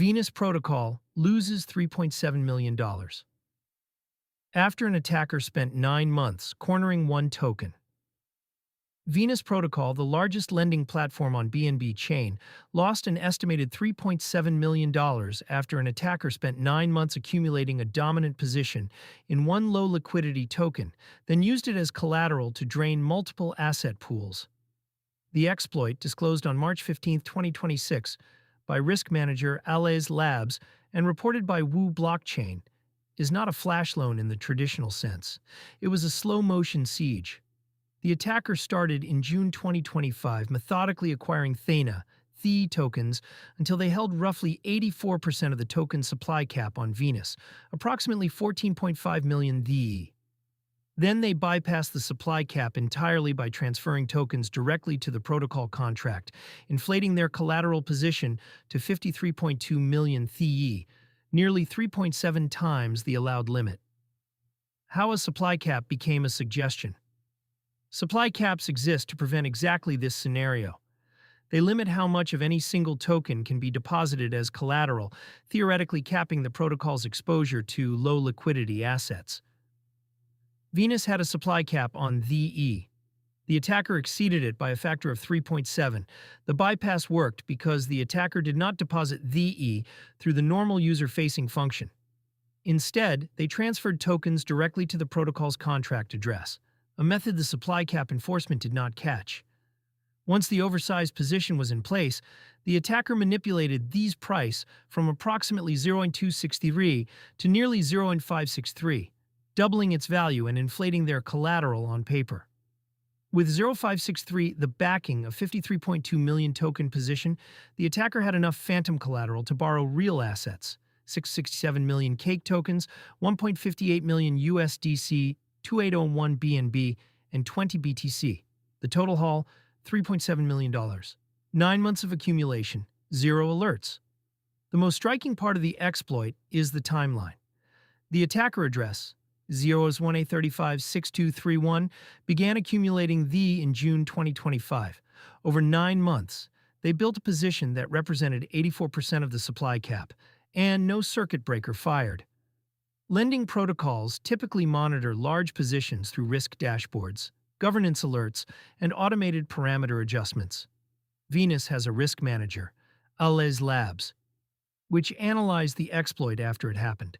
Venus Protocol loses $3.7 million dollars after an attacker spent 9 months cornering one token. Venus Protocol, the largest lending platform on BNB chain, lost an estimated $3.7 million dollars after an attacker spent 9 months accumulating a dominant position in one low-liquidity token, then used it as collateral to drain multiple asset pools. The exploit, disclosed on March 15, 2026, by risk manager Alaze Labs and reported by Wu Blockchain, is not a flash loan in the traditional sense. It was a slow-motion siege. The attacker started in June 2025, methodically acquiring Thena tokens until they held roughly 84% of the token supply cap on Venus, approximately 14.5 million The. Then they bypassed the supply cap entirely by transferring tokens directly to the protocol contract, inflating their collateral position to 53.2 million The, nearly 3.7 times the allowed limit. How a supply cap became a suggestion. Supply caps exist to prevent exactly this scenario. They limit how much of any single token can be deposited as collateral, theoretically capping the protocol's exposure to low-liquidity assets. Venus had a supply cap on The. The attacker exceeded it by a factor of 3.7. The bypass worked because the attacker did not deposit The through the normal user-facing function. Instead, they transferred tokens directly to the protocol's contract address, a method the supply cap enforcement did not catch. Once the oversized position was in place, the attacker manipulated The's price from approximately 0.263 to nearly 0.563, doubling its value and inflating their collateral on paper. With 0.563 the backing of 53.2 million token position, the attacker had enough phantom collateral to borrow real assets, 667 million cake tokens, 1.58 million USDC, 2801 BNB, and 20 BTC. The total haul, $3.7 million. 9 months of accumulation, 0 alerts. The most striking part of the exploit is the timeline. The attacker address, 0s1A356231, began accumulating The in June 2025. Over 9 months, they built a position that represented 84% of the supply cap, and no circuit breaker fired. Lending protocols typically monitor large positions through risk dashboards, governance alerts, and automated parameter adjustments. Venus has a risk manager, Alaze Labs, which analyzed the exploit after it happened.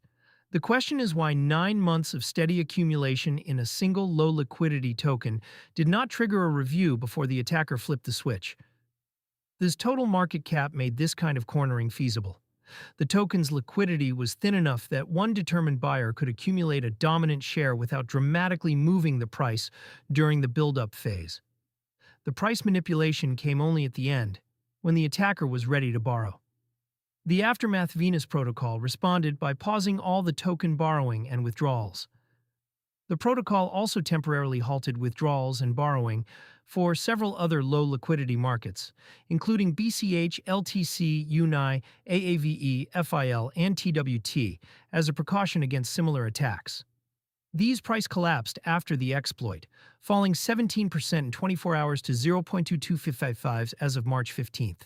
The question is why 9 months of steady accumulation in a single low-liquidity token did not trigger a review before the attacker flipped the switch. This total market cap made this kind of cornering feasible. The token's liquidity was thin enough that one determined buyer could accumulate a dominant share without dramatically moving the price during the build-up phase. The price manipulation came only at the end, when the attacker was ready to borrow. The aftermath Venus protocol responded by pausing all the token borrowing and withdrawals. The protocol also temporarily halted withdrawals and borrowing for several other low-liquidity markets, including BCH, LTC, UNI, AAVE, FIL, and TWT, as a precaution against similar attacks. These price collapsed after the exploit, falling 17% in 24 hours to 0.22555 as of March 15th.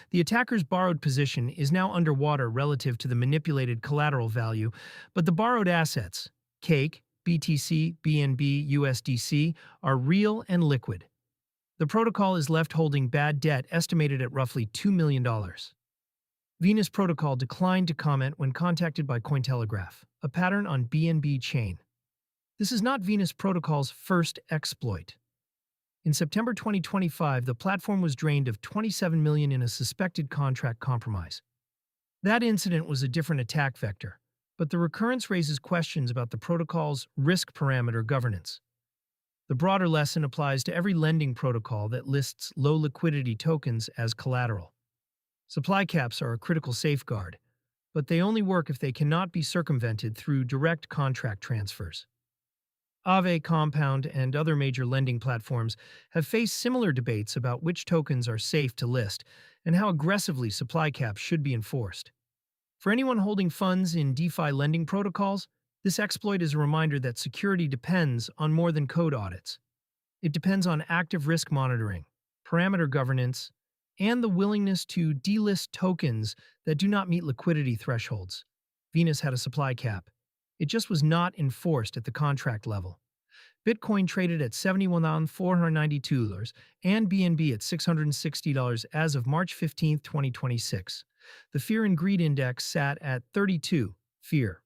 The attacker's borrowed position is now underwater relative to the manipulated collateral value, but the borrowed assets, cake, BTC, BNB, USDC, are real and liquid. The protocol is left holding bad debt estimated at roughly $2 million. Venus Protocol declined to comment when contacted by Cointelegraph, a pattern on BNB chain. This is not Venus Protocol's first exploit. In September 2025, the platform was drained of $27 million in a suspected contract compromise. That incident was a different attack vector, but the recurrence raises questions about the protocol's risk parameter governance. The broader lesson applies to every lending protocol that lists low-liquidity tokens as collateral. Supply caps are a critical safeguard, but they only work if they cannot be circumvented through direct contract transfers. Aave, Compound, and other major lending platforms have faced similar debates about which tokens are safe to list and how aggressively supply caps should be enforced. For anyone holding funds in DeFi lending protocols, this exploit is a reminder that security depends on more than code audits. It depends on active risk monitoring, parameter governance, and the willingness to delist tokens that do not meet liquidity thresholds. Venus had a supply cap. It just was not enforced at the contract level. Bitcoin traded at $71,492 and BNB at $660 as of March 15, 2026. The Fear and Greed Index sat at 32, fear.